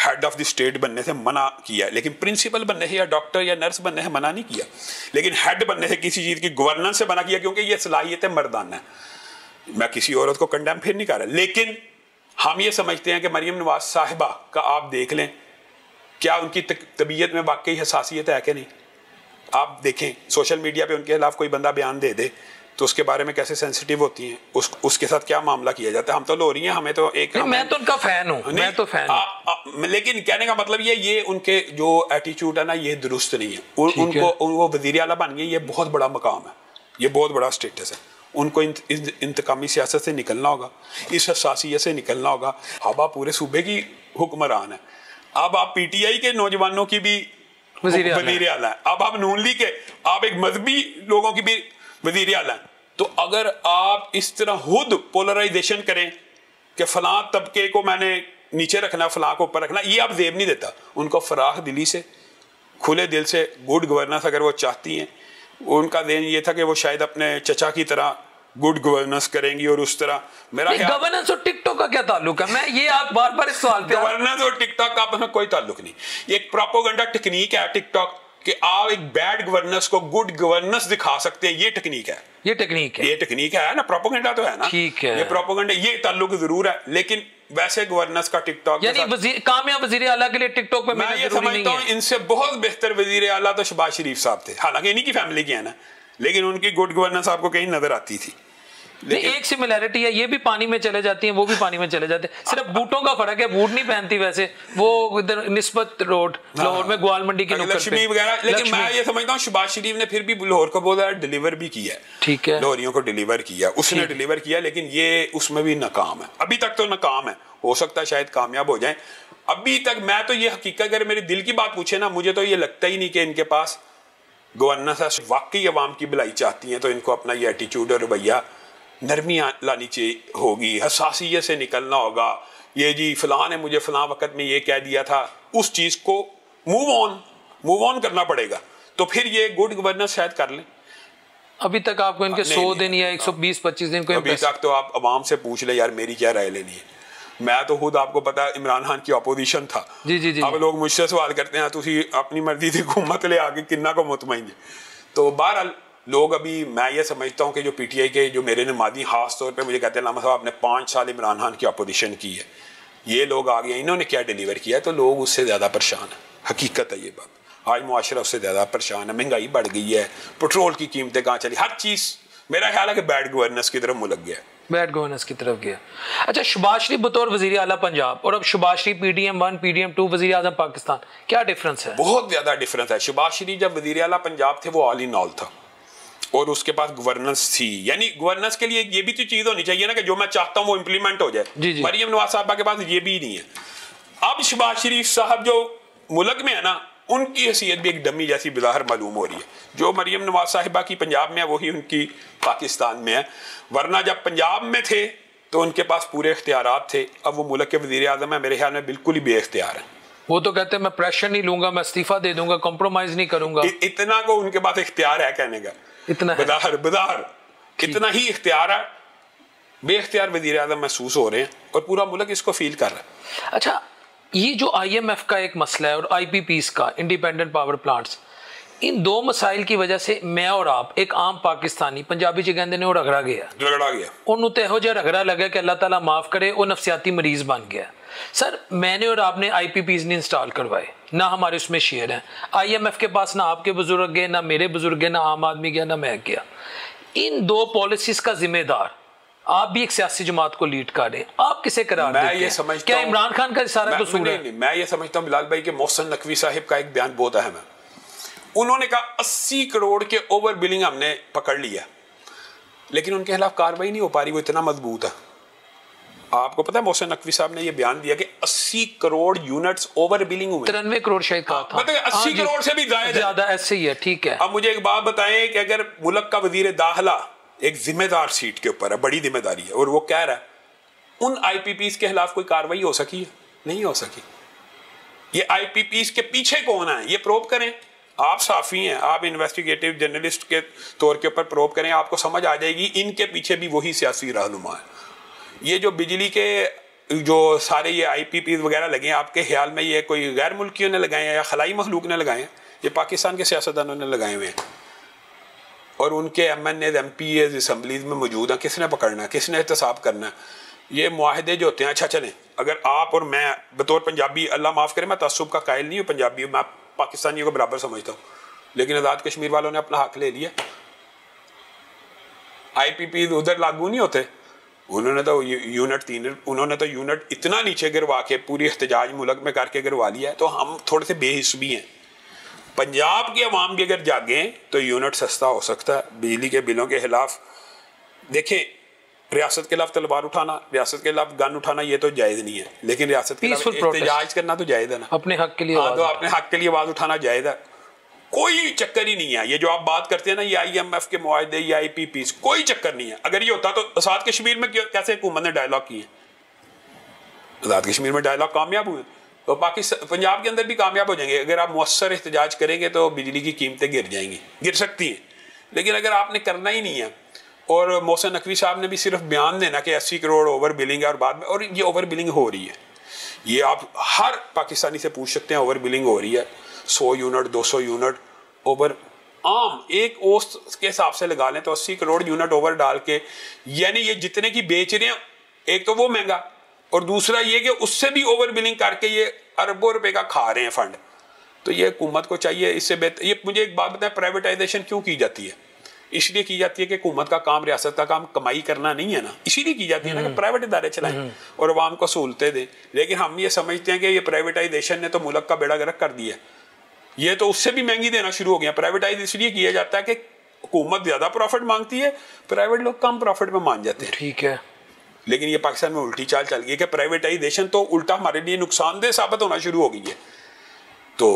हेड ऑफ द स्टेट बनने से मना किया है, लेकिन प्रिंसिपल बनने से या डॉक्टर या नर्स बनने से मना नहीं किया, लेकिन हेड बनने से, किसी चीज़ की गवर्नेंस से मना किया, क्योंकि ये सलाहियत मर्दाना है। मैं किसी औरत को कंडेम फिर नहीं कर रहा, लेकिन हम ये समझते हैं कि मरियम नवाज साहिबा का आप देख लें, क्या उनकी तबीयत में वाकई हसासियत है कि नहीं? आप देखें सोशल मीडिया पे उनके खिलाफ कोई बंदा बयान दे दे तो उसके बारे में कैसे सेंसिटिव होती हैं, उसके साथ क्या मामला किया जाता है। हम तो लोरी हैं, हमें तो एक मैं तो उनका फैन हूं, मैं तो फैन हूं, लेकिन कहने का मतलब ये उनके जो एटीट्यूड है ना, ये दुरुस्त नहीं है। उनको वो वजीर आला बन गए, ये बहुत बड़ा मकाम है, ये बहुत बड़ा स्टेटस है। उनको इंतकामी सियासत से निकलना होगा, इस हसासियत से निकलना होगा। अब आप पूरे सूबे की हुक्मरान है, अब आप पीटीआई के नौजवानों की भी वजीर आला है, अब आप नून लीग के, आप एक मजहबी लोगों की भी वजीर आला है। तो अगर आप इस तरह खुद पोलराइजेशन करें कि फलां तबके को मैंने नीचे रखना, फलां को ऊपर रखना, ये आप जेब नहीं देता। उनको फराख दिली से, खुले दिल से गुड गवर्नेंस अगर वो चाहती हैं, उनका देन ये था कि वो शायद अपने चचा की तरह गुड गवर्नेंस करेंगी, और उस तरह मेरा गवर्नेंस और टिकटॉक का क्या ताल्लुक है? मैं ये आप बार बार इस सवाल पे, गवर्नेंस और टिकटॉक का आपस में कोई ताल्लुक नहीं। ये एक प्रोपेगेंडा टेक्निक है टिकटॉक, कि आप एक बैड गवर्नेंस को गुड गवर्नेंस दिखा सकते हैं, ये टेक्निक है, ये टेक्निक है ना, प्रोपेगेंडा तो है ना, ठीक है, ये प्रोपेगेंडा, ये ताल्लुक जरूर है, लेकिन वैसे गवर्नेंस का टिकटॉक, यानी कामयाब वजीर आला के लिए टिकटॉक पे मैं ये समझता हूँ इनसे बहुत बेहतर वजीर आला तो शहबाज शरीफ साहब थे, हालांकि इन्हीं की फैमिली के हैं ना, लेकिन उनकी गुड गवर्नेंस आपको कहीं नजर आती थी। एक सिमिलैरिटी है, ये भी पानी में चले जाती हैं, वो भी पानी में चले जाते हैं, सिर्फ बूटों का फर्क है, बूट नहीं पहनती वैसे वो इधर निस्बत रोड लाहौर में ग्वाल मंडी की लक्ष्मी वगैरह। लेकिन मैं ये समझता हूँ शहबाज शरीफ ने फिर भी लाहौर को बहुत ज्यादा डिलीवर भी किया है, ठीक है, लाहौरियों को डिलीवर किया, उसने डिलीवर किया, लेकिन ये उसमें भी नाकाम है, अभी तक तो नाकाम है, हो सकता है शायद कामयाब हो जाए। अभी तक मैं तो ये हकीकत, अगर मेरे दिल की बात पूछे ना, मुझे तो ये लगता ही नहीं कि इनके पास गवर्नेंस वाकई अवाम की भलाई चाहती है, तो इनको अपना ये एटीट्यूड और रवैया नरमी लानी चाहिए होगी, हसासियत से निकलना होगा। ये जी फलां ने मुझे फलां वक्त में ये कह दिया था, उस चीज़ को मूव ऑन करना पड़ेगा, तो फिर ये गुड गवर्नेंस शायद कर लें। अभी तक आपको इनके 100 दिन या 120-25 दिन को अभी तक तो आप अवाम से पूछ ले यार मेरी क्या राय लेनी है। मैं तो खुद आपको पता है इमरान खान की अपोजिशन था, जी। अब लोग मुझसे सवाल करते हैं तुसी अपनी मर्जी से हुकूमत ले आके किन्ना को मुतमईन है। तो बहरहाल लोग, अभी मैं ये समझता हूँ कि जो पीटीआई के जो मेरे नमाजी खास तौर पे मुझे कहते हैं लामा साहब आपने 5 साल इमरान खान की अपोजिशन की है, ये लोग आ गए, इन्होंने क्या डिलीवर किया, तो लोग उससे ज़्यादा परेशान है, हकीकत है ये बात। आज मुआशरा उससे ज़्यादा परेशान है, महंगाई बढ़ गई है, पेट्रोल की कीमतें कहाँ चली, हर चीज़ मेरा ख्याल है कि बैड गवर्नेंस की तरफ मुलक गया, बैड गवर्नेंस की तरफ गया। अच्छा, शहबाज शरीफ बतौर वजीर आला पंजाब और अब शहबाज शरीफ PDM 1 PDM 2 वजीर आज़म पाकिस्तान, क्या डिफरेंस है? बहुत ज़्यादा डिफरेंस है। शहबाज शरीफ जब वजीर आला पंजाब थे वो ऑल इन ऑल था, और उसके पास गवर्नेंस थी। यानी गवर्नेंस के लिए ये भी तो चीज होनी चाहिए ना कि जो मैं चाहता हूं वो इंप्लीमेंट हो जाए। मरियम नवाज साहबा के पास ये भी नहीं है। अब शहबाज शरीफ साहब जो मुल्क में है ना, उनकी हैसियत भी एक डमी जैसी बिज़ाहिर मालूम हो रही है। जो मरियम नवाज साहिबा की पंजाब में है वही उनकी पाकिस्तान में है। वरना जब पंजाब में थे तो उनके पास पूरे इख्तियारात थे। अब वो मुल्क के वज़ीर आज़म है, मेरे ख्याल में बिल्कुल ही बेइख्तियार है। वो तो कहते हैं मैं प्रेशर नहीं लूंगा, मैं इस्तीफा दे दूंगा, कॉम्प्रोमाइज नहीं करूंगा। इतना को उनके पास इख्तियार है कहने का, इतना बिज़ाहिर इतना ही इख्तियार है। बेइख्तियार वज़ीर आज़म महसूस हो रहे हैं और पूरा मुल्क इसको फील कर रहा है। अच्छा, ये जो IMF का एक मसला है और IPPs का, इंडिपेंडेंट पावर प्लांट्स, इन दो मसाइल की वजह से मैं और आप, एक आम पाकिस्तानी, पंजाबी च कहंदे ने वो रगड़ा गया उन्होंने तो यहो जिहा रगड़ा लगा कि अल्लाह ताला माफ करे, वो नफसियाती मरीज बन गया। सर, मैंने और आपने IPPs नहीं इंस्टॉल करवाए, ना हमारे उसमें शेयर हैं। IMF के पास ना आपके बुजुर्ग गए, ना मेरे बुजुर्ग गए, ना आम आदमी गया, ना मैं गया। इन दो पॉलिसीज का जिम्मेदार आप भी एक सियासी जमात को लीड कर रहे हैं, आप किसे करार देते हैं? ये समझता क्या इमरान खान का सारा कसूर है? मैं ये समझता हूँ बिलाल भाई के मोहसिन नकवी साहिब का एक बयान बहुत अहम है। उन्होंने कहा 80 करोड़ के ओवर बिलिंग हमने पकड़ लिया, लेकिन उनके खिलाफ कार्रवाई नहीं हो पा रही, वो इतना मजबूत है। आपको पता है मोहसिन नकवी साहब ने ये बयान दिया कि 80 करोड़ यूनिट्स ओवर बिलिंग हुए। 93 करोड़ शायद कहा था। मतलब 80 करोड़ से भी ज्यादा ऐसे ही है। ठीक है, अब मुझे एक बात बताएं कि अगर मुल्क का वजीर दाखिला एक जिम्मेदार सीट के ऊपर है, बड़ी जिम्मेदारी है, और वो कह रहा है उन IPPs के खिलाफ कोई कार्रवाई हो सकी है? नहीं हो सकी। ये IPPs के पीछे कौन है ये प्रोब करें। आप साफी हैं, आप इन्वेस्टिगेटिव जर्नलिस्ट के तौर के ऊपर प्रोब करें, आपको समझ आ जाएगी इनके पीछे भी वही सियासी रहनुमा है। ये जो बिजली के जो सारे ये IPPs वगैरह लगे हैं, आपके ख्याल में ये कोई गैर मुल्कियों ने लगाए हैं या खलाई मखलूक ने लगाए हैं? ये पाकिस्तान के सियासतदानों ने लगाए हुए हैं और उनके MNAs MPAs असम्बलीज में मौजूद हैं। किसने पकड़ना है, किसने एहतसाब करना है? ये मुआहदे जो होते हैं, अच्छा चलें, अगर आप और मैं बतौर पंजाबी, अल्लाह माफ़ करे मैं तअस्सुब का कायल नहीं हूँ, पंजाबी मैं पाकिस्तानियों को बराबर समझता हूँ, लेकिन आज़ाद कश्मीर वालों ने अपना हक ले लिया। IPPs उधर लागू नहीं होते। उन्होंने तो यूनिट इतना नीचे गिरवा के पूरी एहतजाज मुल्क में करके गिरवा लिया है। तो हम थोड़े से बेहिस भी हैं। पंजाब की आवाम भी अगर जागें तो यूनिट सस्ता हो सकता है। बिजली के बिलों के खिलाफ देखें, रियासत के खिलाफ तलवार उठाना, रियासत के खिलाफ गन उठाना ये तो जायज़ नहीं है, लेकिन रियासत के खिलाफ एहतजाज करना तो जायज़ है ना। अपने हक के लिए तो अपने हक के लिए आवाज़ उठाना जायज़ है। कोई चक्कर ही नहीं है। ये जो आप बात करते हैं ना, ये IMF के मुआहदे या IPPs, कोई चक्कर नहीं है। अगर ये होता तो आज़ाद कश्मीर में कैसे हुकूमत ने डायलॉग किए? आज़ाद कश्मीर में डायलॉग कामयाब हुए तो पाकिस्तान पंजाब के अंदर भी कामयाब हो जाएंगे। अगर आप मुअस्सर एहतजाज करेंगे तो बिजली की कीमतें गिर जाएंगी, गिर सकती हैं। लेकिन अगर आपने करना ही नहीं है, और मोहसिन नकवी साहब ने भी सिर्फ बयान देना कि 80 करोड़ ओवर बिलिंग है और बाद में, और ये ओवर बिलिंग हो रही है, ये आप हर पाकिस्तानी से पूछ सकते हैं, ओवर बिलिंग हो रही है। 100 यूनिट 200 यूनिट ओवर, आम एक औसत के हिसाब से लगा लें तो 80 करोड़ यूनिट ओवर डाल के, यानी ये जितने की बेच रहे हैं, एक तो वो महंगा और दूसरा ये कि उससे भी ओवर बिलिंग करके ये अरबों रुपए का खा रहे हैं फंड। तो ये हुकूमत को चाहिए इससे बेहतर। ये मुझे एक बात बताएं, प्राइवेटाइजेशन क्यों की जाती है? इसलिए की जाती है कि हुकूमत का काम, रियासत का काम कमाई करना नहीं है ना, इसीलिए की जाती है ना कि प्राइवेट इदारे चलाएं और आवाम को सहूलतें दें। लेकिन हम ये समझते हैं कि ये प्राइवेटाइजेशन ने तो मुल्क का बेड़ा गर्क कर दिया। ये तो उससे भी महंगी देना शुरू हो गया। प्राइवेटाइज इसलिए किया जाता है कि हुकूमत ज्यादा प्रॉफिट मांगती है, प्राइवेट लोग कम प्रॉफिट में मान जाते हैं। ठीक है, लेकिन ये पाकिस्तान में उल्टी चाल चल गई कि प्राइवेटाइजेशन तो उल्टा हमारे लिए नुकसानदेह साबित होना शुरू हो गई है। तो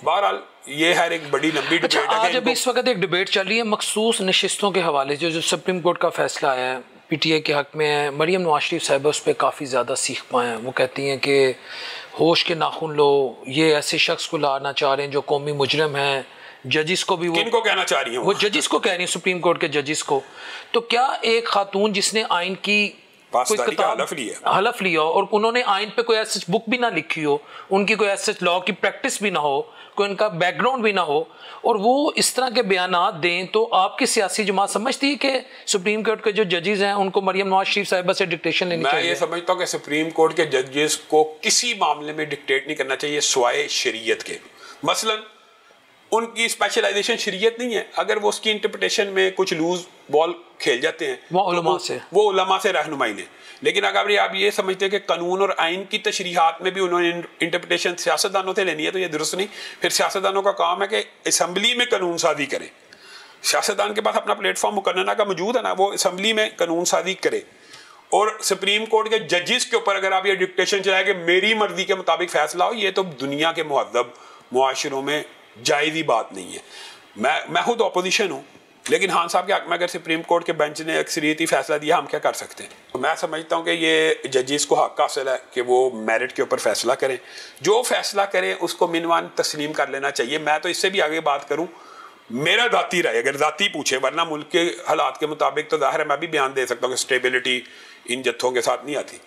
बहरहाल ये है एक बड़ी लंबी डिबेट। आज अभी इस वक्त एक डिबेट चल रही है मखसूस नशिस्तों के हवाले से, जो सुप्रीम कोर्ट का फैसला आया है PTI के हक में है। मरियम नवाज शरीफ साहिबा उस पर काफ़ी ज़्यादा सीख पाए हैं। वो कहती हैं कि होश के नाखून लो, ये ऐसे शख्स को लाना चाह रहे हैं जो कौमी मुजरम हैं। जजिस को भी, वो किनको कहना चाह रही हैं? वो जजिस को कह रही हैं, सुप्रीम कोर्ट के जजिस को। तो क्या एक खातून जिसने आइन की कोई किताब हलफ लिया और उन्होंने आइन पे कोई ऐसी बुक भी ना लिखी हो, उनकी कोई ऐसे लॉ की प्रैक्टिस भी ना हो, कोई उनका बैकग्राउंड भी ना हो, और वो इस तरह के बयानात दें, तो आपकी सियासी जमात समझती है कि सुप्रीम कोर्ट के जो जजेस हैं उनको मरियम नवाज शरीफ साहिबा से डिक्टेशन लेनी चाहिए? मैं ये समझता हूँ कि सुप्रीम कोर्ट के जजेस को किसी मामले में डिक्टेट नहीं करना चाहिए सिवाय शरीयत के। मसलन उनकी स्पेशलाइजेशन शरीयत नहीं है, अगर वो उसकी इंटरप्रिटेशन में कुछ लूज बॉल खेल जाते हैं वो उलमा से रहनुमाई लें। लेकिन अगर आप ये समझते हैं कि कानून और आइन की तशरीहात में भी उन्होंने इंटरप्रिटेशन सियासतदानों से लेनी है, तो ये दुरुस्त नहीं। फिर सियासतदानों का काम है कि असम्बली में कानून साजी करें, सियासतदान के पास अपना प्लेटफॉर्म मुकन्ना का मौजूद है ना, वो असम्बली में कानून साजी करे। और सुप्रीम कोर्ट के जजेस के ऊपर अगर आप ये डिक्टेशन चलाए कि मेरी मर्जी के मुताबिक फैसला हो, ये तो दुनिया के मुहद्दब मुआशरों में जायज़ ही बात नहीं है। मैं खुद अपोजिशन हूँ, लेकिन खान साहब के हक में अगर सुप्रीम कोर्ट के बेंच ने अक्सरियती फैसला दिया, हम क्या कर सकते हैं? तो मैं समझता हूँ कि ये जजेस को हक हासिल है कि वो मेरिट के ऊपर फैसला करें, जो फैसला करें उसको मिनवान तस्लीम कर लेना चाहिए। मैं तो इससे भी आगे बात करूँ, मेरा जाती राय अगर जाती पूछे, वरना मुल्क के हालात के मुताबिक तो जाहिर है मैं भी बयान दे सकता हूँ कि स्टेबिलिटी इन जत्थों के साथ नहीं आती,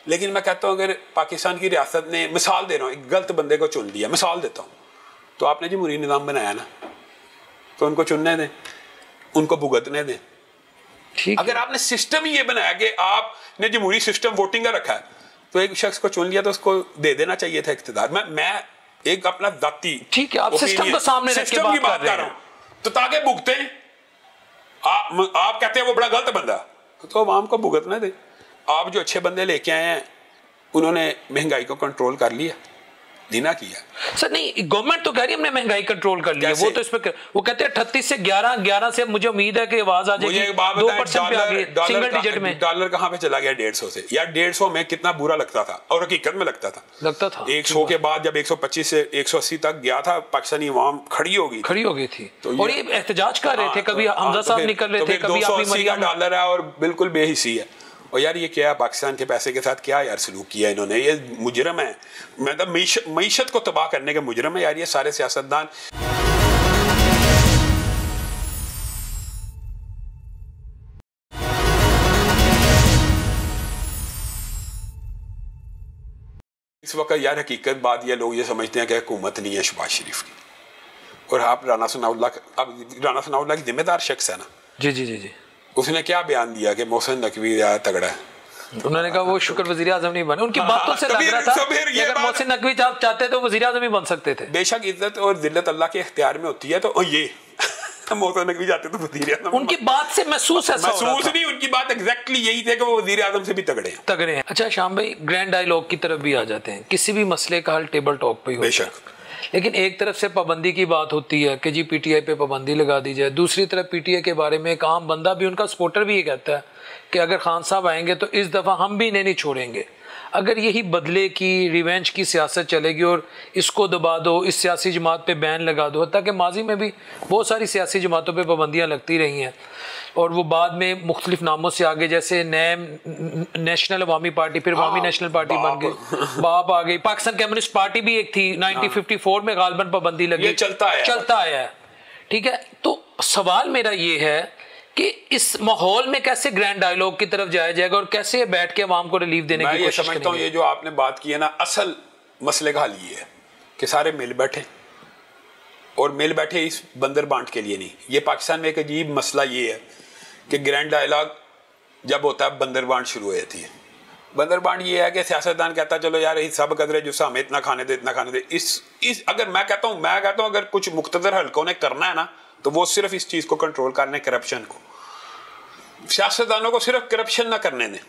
लेकिन मैं कहता हूँ अगर पाकिस्तान की रियासत ने, मिसाल दे रहा हूँ, एक गलत बंदे को चुन लिया, मिसाल देता हूँ, तो आपने जमहूरी निज़ाम बनाया ना, तो उनको चुनने दें, उनको भुगतने दें। अगर आपने सिस्टम ही ये बनाया कि आपने जमहूरी सिस्टम वोटिंग का रखा है, तो एक शख्स को चुन लिया तो उसको दे देना चाहिए था इख्तियार। मैं एक अपना जाती, ठीक है, आप सिस्टम को सामने रख के बात कर रहे हैं, तो ताकि भुगते। आप कहते हैं वो बड़ा गलत बंदा, तो आवाम को भुगतना दे। आप जो अच्छे बंदे लेके आए हैं, उन्होंने महंगाई को कंट्रोल कर लिया, नहीं किया सर? नहीं, गवर्नमेंट तो कह रही है हमने महंगाई कंट्रोल कर ली है, वो तो इसमें वो कहते हैं 38 से 11 से मुझे उम्मीद है कि आवाज आ जाएगी 2% पे आ गई सिंगल डिजिट में। डॉलर कहां पे चला गया 150 से? यार 150 में कितना बुरा लगता था, और हकीकत में लगता था 100 के बाद जब 125 से 180 तक गया था, पाकिस्तानी अवाम खड़ी हो गई थी तो और ये एहतजाज कर रहे थे, कभी हमजा साहब निकल रहे थे, कभी $280 है और बिल्कुल बेहिसी है। और यार ये क्या पाकिस्तान के पैसे के साथ क्या यार सलूक किया इन्होंने, ये मुजरम है, मतलब मईशत को तबाह करने के मुजरम है यार ये सारे सियासतदान। इस वक्त यार हकीकत बात ये लोग ये समझते हैं कि हुकूमत नहीं है शहबाज शरीफ की, और आप राना सनाउल्लाह की जिम्मेदार शख्स है ना। जी जी जी जी, उसने क्या बयान दिया कि मोहसिन नकवी तगड़ा है, उन्होंने कहा वो शुक्र वज़ीर आज़म नहीं बने। उनकी बातों से लग रहा था कि अगर मोहसिन नकवी चाहते तो वज़ीर आज़म ही बन सकते थे। बेशक इज्जत और जिल्लत अल्लाह के इख्तियार में होती है, तो ये मोहसिन नकवी चाहते तो वज़ीर आज़म, उनकी बात से महसूस नहीं, उनकी बात एग्जैक्टली यही थी कि वो वज़ीर आज़म से भी तगड़े हैं। अच्छा शाम भाई, ग्रैंड डायलॉग की तरफ भी आ जाते हैं, किसी भी मसले का हल टेबल टॉक पे ही होता है, लेकिन एक तरफ से पाबंदी की बात होती है कि जी पीटीआई पे पाबंदी लगा दी जाए, दूसरी तरफ पीटीआई के बारे में एक आम बंदा भी, उनका सपोर्टर भी ये कहता है कि अगर खान साहब आएंगे तो इस दफ़ा हम भी इन्हें नहीं छोड़ेंगे। अगर यही बदले की, रिवेंज की सियासत चलेगी और इसको दबा दो, इस सियासी जमात पे बैन लगा दो, हत्ता कि माजी में भी बहुत सारी सियासी जमातों पे पाबंदियाँ लगती रही हैं और वो बाद में मुख्तलिफ नामों से आगे, जैसे नैम नेशनल अवामी पार्टी, फिर अवामी नेशनल पार्टी बन गई, बाप आ गई, पाकिस्तान कम्युनिस्ट पार्टी भी एक थी 1954 में गालबन पाबंदी लगी, चलता आया है। ठीक है, तो सवाल मेरा ये है कि इस माहौल में कैसे ग्रैंड डायलॉग की तरफ जाया जाएगा और कैसे बैठ के अवाम को रिलीफ देने की कोशिश करेंगे? मैं समझता हूँ ये जो आपने बात की है ना, असल मसले का हल ये है कि सारे मिल बैठे, और मिल बैठे इस बंदर बांट के लिए नहीं। ये पाकिस्तान में एक अजीब मसला ये है कि ग्रैंड डायलॉग जब होता है बंदर बांट शुरू हो जाती है। बंदर बांट ये है कि सियासतदान कहता है चलो यार सब कदरे जो हमें इतना खाने दे, इतना खाने दे। इस अगर मैं कहता हूँ अगर कुछ मुख्तदर हल्कों ने करना है ना, तो वो सिर्फ इस चीज को कंट्रोल करने, करप्शन को, सियासतदानों को सिर्फ करप्शन ना करने दें,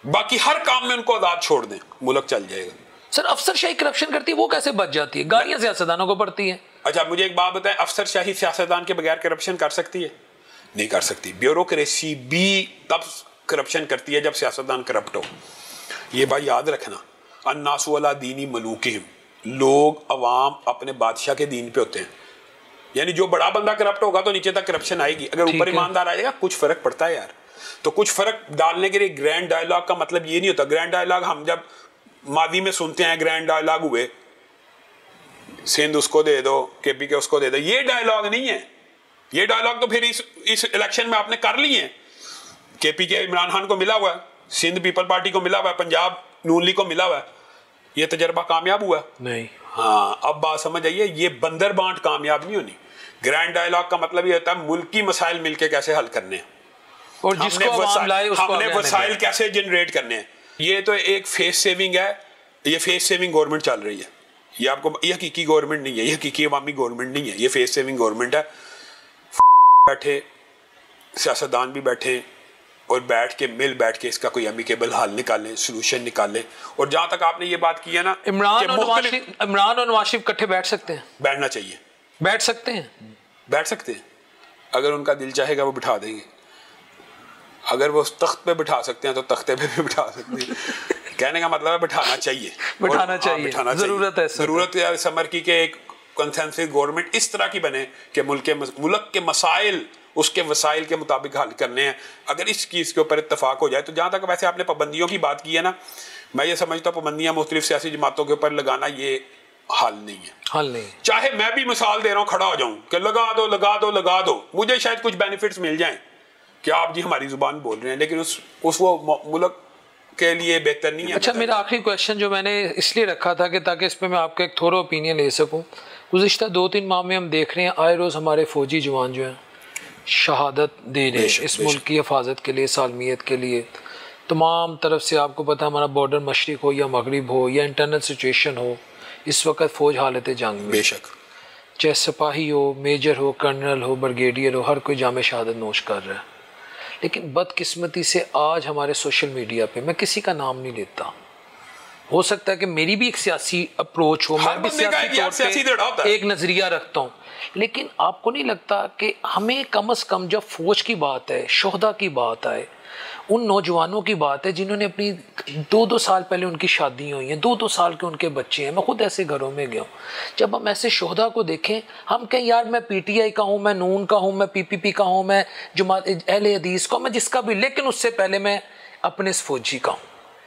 बाकी हर काम में उनको आजाद छोड़ दें, मुल्क चल जाएगा। सर अफसरशाही करप्शन करती है, वो कैसे बच जाती है? गालियां सियासतदानों को पड़ती हैं। अच्छा मुझे एक बात बताएं, अफसरशाही सियासतदान के बगैर करप्शन कर सकती है? नहीं कर सकती। ब्यूरोक्रेसी भी तब करप्शन करती है जब सियासतदान करप्ट हो। ये भाई याद रखना, अन्नासु अला दीनी मलूकिहिम, लोग अवाम अपने बादशाह के दीन पे होते हैं। यानी जो बड़ा बंदा करप्ट होगा तो नीचे तक करप्शन आएगी, अगर ऊपर ईमानदार आएगा कुछ फर्क पड़ता है यार। तो कुछ फर्क डालने के लिए ग्रैंड डायलॉग का मतलब ये नहीं होता। ग्रैंड डायलॉग हम जब मादी में सुनते हैं, ग्रैंड डायलॉग हुए, सिंध उसको दे दो, केपी के उसको दे दो, ये डायलॉग नहीं है। ये डायलॉग तो फिर इस इलेक्शन में आपने कर लिए हैं। केपी के इमरान खान को मिला हुआ है, सिंध पीपल पार्टी को मिला हुआ है, पंजाब नून लीग को मिला हुआ है। ये तजर्बा कामयाब हुआ नहीं? हाँ, अब बात समझ आइए, ये बंदर बांट कामयाब नहीं होनी। ग्रैंड डायलॉग का मतलब ये होता है मुल्की मसाइल मिलके कैसे हल करने हैं, और जिसको हमने वसाइल कैसे जनरेट करने हैं। ये तो एक फेस सेविंग है, ये फेस सेविंग गवर्नमेंट चल रही है। ये आपको, ये हकीकी गवर्नमेंट नहीं है, ये हकीकी अवामी गवर्नमेंट नहीं है, ये फेस सेविंग गवर्नमेंट है। बैठे सियासतदान भी बैठे और बैठ के इसका कोई एमिकेबल हल निकालें, सोल्यूशन निकालें। और जहां तक आपने ये बात की है ना, इमरान और नवाज शरीफ इकट्ठे बैठ सकते हैं? बैठना चाहिए। बैठ सकते हैं? बैठ सकते हैं। अगर उनका दिल चाहेगा वो बिठा देंगे, अगर वो तख्त पे बिठा सकते हैं तो तख्ते पे भी बिठा सकते हैं। कहने का मतलब है बिठाना चाहिए, बिठाना चाहिए, जरूरत है, जरूरत है समर की कि एक कंसेंसस गवर्नमेंट इस तरह की बने कि मुल्क के मसाइल उसके वसाइल के मुताबिक हल करने हैं। अगर इस चीज़ के ऊपर इत्तेफाक हो जाए तो जहाँ तक वैसे आपने पाबंदियों की बात की है ना, मैं ये समझता हूँ पाबंदियाँ मुख्तलिफ सियासी जमातों के ऊपर लगाना ये हल नहीं है, हल नहीं। चाहे मैं भी मिसाल दे रहा हूँ, खड़ा हो जाऊँ कि लगा दो लगा दो लगा दो, मुझे शायद कुछ बेनिफिट्स मिल जाएं कि आप जी हमारी जुबान बोल रहे हैं, लेकिन उस वो मुल्क के लिए बेहतर नहीं है। अच्छा, मेरा आखिरी क्वेश्चन जो मैंने इसलिए रखा था कि ताकि इस पर मैं आपका एक थोड़ा ओपिनियन ले सकूं। गुज़िश्ता 2-3 माह में हम देख रहे हैं आए रोज़ हमारे फ़ौजी जवान जो हैं शहादत दे रहे हैं इस मुल्क की हिफाजत के लिए, सालमियत के लिए। तमाम तरफ से आपको पता हमारा बॉर्डर मशरिक़ हो या मगरिब हो या इंटरनल सिचुएशन हो, इस वक्त फ़ौज हालत जंग में, बेशक चाहे सिपाही हो, मेजर हो, कर्नल हो, ब्रिगेडियर हो, हर कोई जाम शहादत नोश कर रहा है। लेकिन बदकिस्मती से आज हमारे सोशल मीडिया पे, मैं किसी का नाम नहीं लेता, हो सकता है कि मेरी भी एक सियासी अप्रोच हो, मैं भी सियासी तौर पे एक नज़रिया रखता हूँ, लेकिन आपको नहीं लगता कि हमें कम से कम जब फौज की बात है, शोहदा की बात आए, उन नौजवानों की बात है जिन्होंने अपनी 2-2 साल पहले उनकी शादी हुई हैं, 2-2 साल के उनके बच्चे हैं, मैं खुद ऐसे घरों में गया हूँ, जब हम ऐसे शोहदा को देखें हम कहें यार मैं पीटीआई का हूँ, मैं नून का हूँ, मैं पीपीपी का हूँ, मैं जमात अहले हदीस का, मैं जिसका भी, लेकिन उससे पहले मैं अपने इस फौजी का हूँ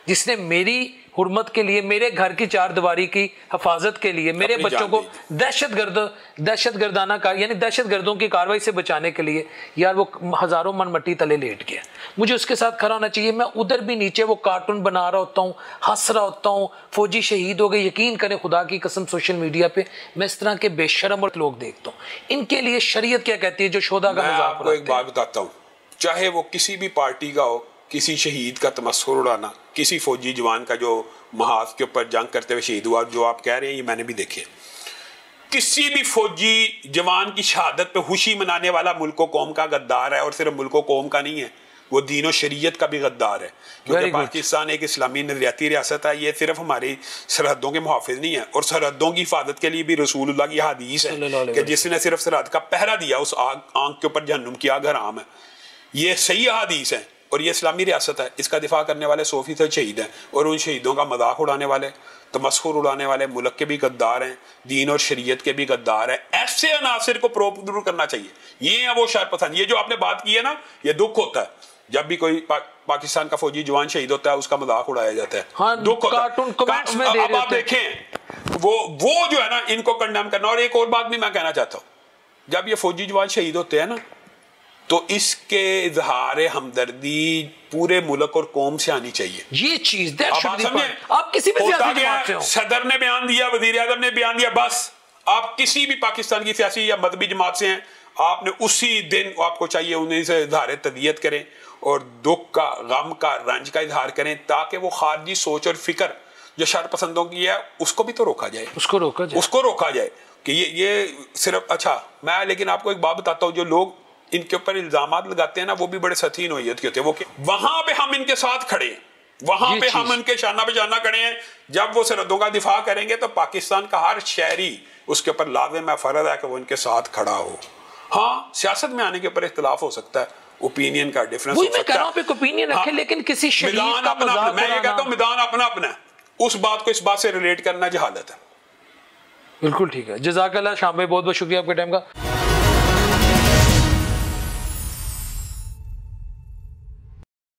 जिसने मेरी हुर्मत के लिए, मेरे घर की चारदीवारी की हिफाजत के लिए, मेरे बच्चों को दहशतगर्दाना यानी दहशतगर्दों की कार्रवाई से बचाने के लिए यार वो हज़ारों मन मट्टी तले लेट गया, मुझे उसके साथ खड़ा होना चाहिए। मैं उधर भी नीचे वो कार्टून बना रहा होता हूँ, हंस रहा होता हूँ, फौजी शहीद हो गए, यकीन करें खुदा की कसम सोशल मीडिया पे मैं इस तरह के बेशरम और लोग देखता हूँ। इनके लिए शरीयत क्या कहती है जो शोहदा का मजाक? आपको एक बात बताता हूँ, चाहे वो किसी भी पार्टी का हो, किसी शहीद का तमस्खुर उड़ाना, किसी फौजी जवान का जो महाज के ऊपर जंग करते हुए शहीद हुआ, जो आप कह रहे हैं ये मैंने भी देखे, किसी भी फौजी जवान की शहादत पे खुशी मनाने वाला मुल्क कौम का गद्दार है, और सिर्फ मुल्क कौम का नहीं है, वो दीन और शरीयत का भी गद्दार है। क्योंकि पाकिस्तान एक इस्लामी नजरियाती रियासत है, ये सिर्फ हमारी सरहदों के मुहाफिज नहीं है, और सरहदों की हिफाजत के लिए भी रसूलुल्लाह की हदीस है कि जिसने सिर्फ सरहद का पहरा दिया उस आग के ऊपर जहन्नुम की आग हराम है। ये सही हदीस है और ये इस्लामी रियासत है, इसका दिफा करने वाले 100% शहीद हैं, और उन शहीदों का मजाक उड़ाने वाले, तमस्खुर उड़ाने वाले मुल्क के भी गद्दार हैं, दीन और शरीयत के भी गद्दार हैं। ऐसे अनासिर को प्रोप करना चाहिए। ये है वो शरपसंद। ये जो आपने बात की है ना, ये दुख होता है जब भी कोई पाकिस्तान का फौजी जवान शहीद होता है, उसका मजाक उड़ाया जाता है। हाँ, दुख होता है। अब आप देखें वो जो है ना, इनको कंडेम करना। और एक और बात भी मैं कहना चाहता हूँ, जब ये फौजी जवान शहीद होते हैं ना, तो इसके इजहार हमदर्दी पूरे मुल्क और कौम से आनी चाहिए। ये चीज आप किसी भी सियासी जमात से हो, सदर ने बयान दिया, वजीर आज़म ने बयान दिया, बस आप किसी भी पाकिस्तान की सियासी या मजहबी जमात से हैं, आपने उसी दिन आपको चाहिए उन्हीं से इजहार तदियत करें और दुख का, गम का, रंज का इजहार करें, ताकि वो खारजी सोच और फिक्र जो शरपसंदों की है उसको भी तो रोका जाए, उसको रोका जाए कि ये सिर्फ। अच्छा, मैं लेकिन आपको एक बात बताता हूँ, जो लोग इनके ऊपर इल्जामात लगाते हैं ना, वो भी बड़े सती नौयत के होते हैं। वो वहां पे हम इनके साथ खड़े, वहां पे हम इनके शाना पे शाना खड़े हैं। जब वो सरहदों का दिफा करेंगे तो पाकिस्तान का हर शहरी उसके ऊपर लाज़िम है, फर्ज है कि वो इनके साथ खड़ा हो। हाँ, सियासत में आने के ऊपर इख्तिलाफ हो सकता है, ओपिनियन का डिफरेंस हो सकता है, ओपिनियन रखे, लेकिन किसी शहीद का मजाक, मैं ये कहता हूँ मैदान अपना अपना है, उस बात को इस बात से रिलेट करना जहालत है। बिल्कुल ठीक है। जज़ाकल्लाह शाम भाई, बहुत बहुत शुक्रिया आपके टाइम का।